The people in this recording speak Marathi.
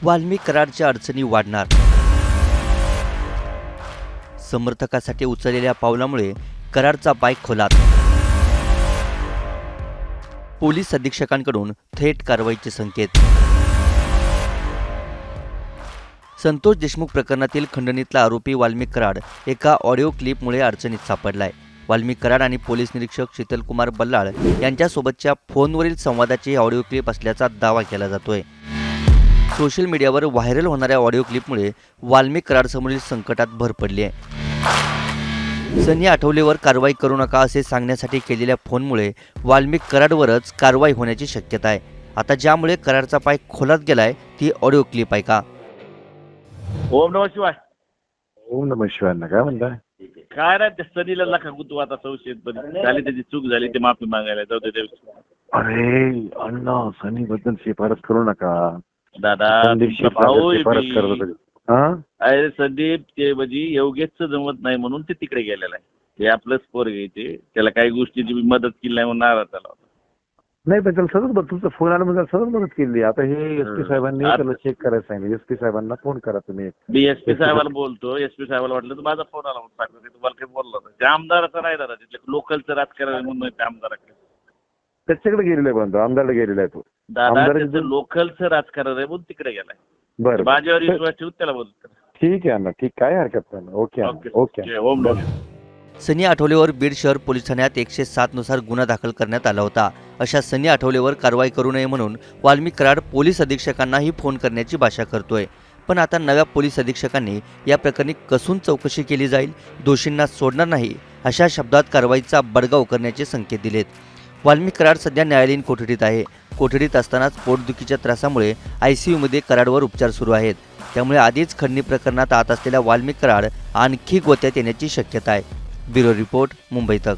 वाल्मिक कराडच्या अडचणी वाढणार. समर्थकासाठी उचललेल्या पावलामुळे कराडचा पाय खोलात. पोलीस अधीक्षकांकडून थेट कारवाईचे संकेत. संतोष देशमुख प्रकरणातील खंडणीतला आरोपी वाल्मिक कराड एका ऑडिओ क्लिपमुळे अडचणीत सापडलाय. वाल्मिक कराड आणि पोलीस निरीक्षक शीतलकुमार बल्लाळ यांच्यासोबतच्या फोनवरील संवादाची ऑडिओ क्लिप असल्याचा दावा केला जातोय. सोशल मीडियावर व्हायरल होणाऱ्या ऑडिओ क्लिपमुळे वाल्मिक कराडसमोरील संकटात भर पडली आहे. सनी आठवलेवर कारवाई करू नका असे सांगण्यासाठी केलेल्या फोनमुळे वाल्मिक कराडवरच कारवाई होण्याची शक्यता आहे. आता ज्यामुळे कराडचा पाय खोलात गेलाय ती ऑडिओ क्लिप आहे का? ओम नमः शिवाय. ओम नमः शिवाय ना, काय म्हणताय? काय नाही त्या सनीला नका गुतू आता संशयित झाली, त्याची चूक झाली, ते माफी मागायला जाऊ दे. अरे अण्णा, सनी बद्दल शिफारस करू नका दादा. शिफारस करत होते. अरे संदीप ते म्हणजे योगेशचं जमत नाही म्हणून ते तिकडे गेलेला आहे. ते आपलंच पोर घ्यायचे, त्याला काही गोष्टीची मी मदत केली नाही म्हणून नाराज झाला होता. नाही पण त्याला सतत तुमचा फोन आला म्हणजे सतत मदत केली. आता हे एसपी साहेबांनी त्याला चेक करायला सांगितलं. एसपी साहेबांना फोन करा तुम्ही. मी एसपी साहेबाला बोलतो. एसपी साहेबाला वाटलं तर माझा फोन आला म्हणून सांगतो. तुम्हाला काही बोलला होता. त्या आमदाराचा नाही दादा, तिथल्या लोकलचं राजकारण म्हणून त्या आमदाराकडे त्याच्याकडे गेलेला आहे पण आमदारला गेलेला आहे तो. दादा त्याचं लोकलचं राजकारण आहे म्हणून तिकडे गेलाय. बरं, माझ्यावर विश्वास ठेवून त्याला बोलतो. ठीक आहे अण्णा, ठीक, काय हरकत नाही. Okay okay. ओम नमः. सनी आठवलेवर बीड शहर पोलीस ठाण्यात 107 नुसार गुन्हा दाखल करण्यात आला होता. अशा सनी आठवलेवर कारवाई करू नये म्हणून वाल्मिक कराड पोलीस अधीक्षकांनाही फोन करण्याची भाषा करतोय. पण आता नव्या पोलीस अधीक्षकांनी या प्रकरणी कसून चौकशी केली जाईल, दोषींना सोडणार नाही अशा शब्दात कारवाईचा बडगाव करण्याचे संकेत दिलेत. वाल्मिक कराड सध्या न्यायालयीन कोठडीत आहे. कोठडीत असतानाच पोटदुखीच्या त्रासामुळे ICUमध्ये कराडवर उपचार सुरू आहेत. त्यामुळे आधीच खंडणी प्रकरणात आत असलेल्या वाल्मिक कराड आणखी गोत्यात येण्याची शक्यता आहे. ब्युरो रिपोर्ट, मुंबई तक.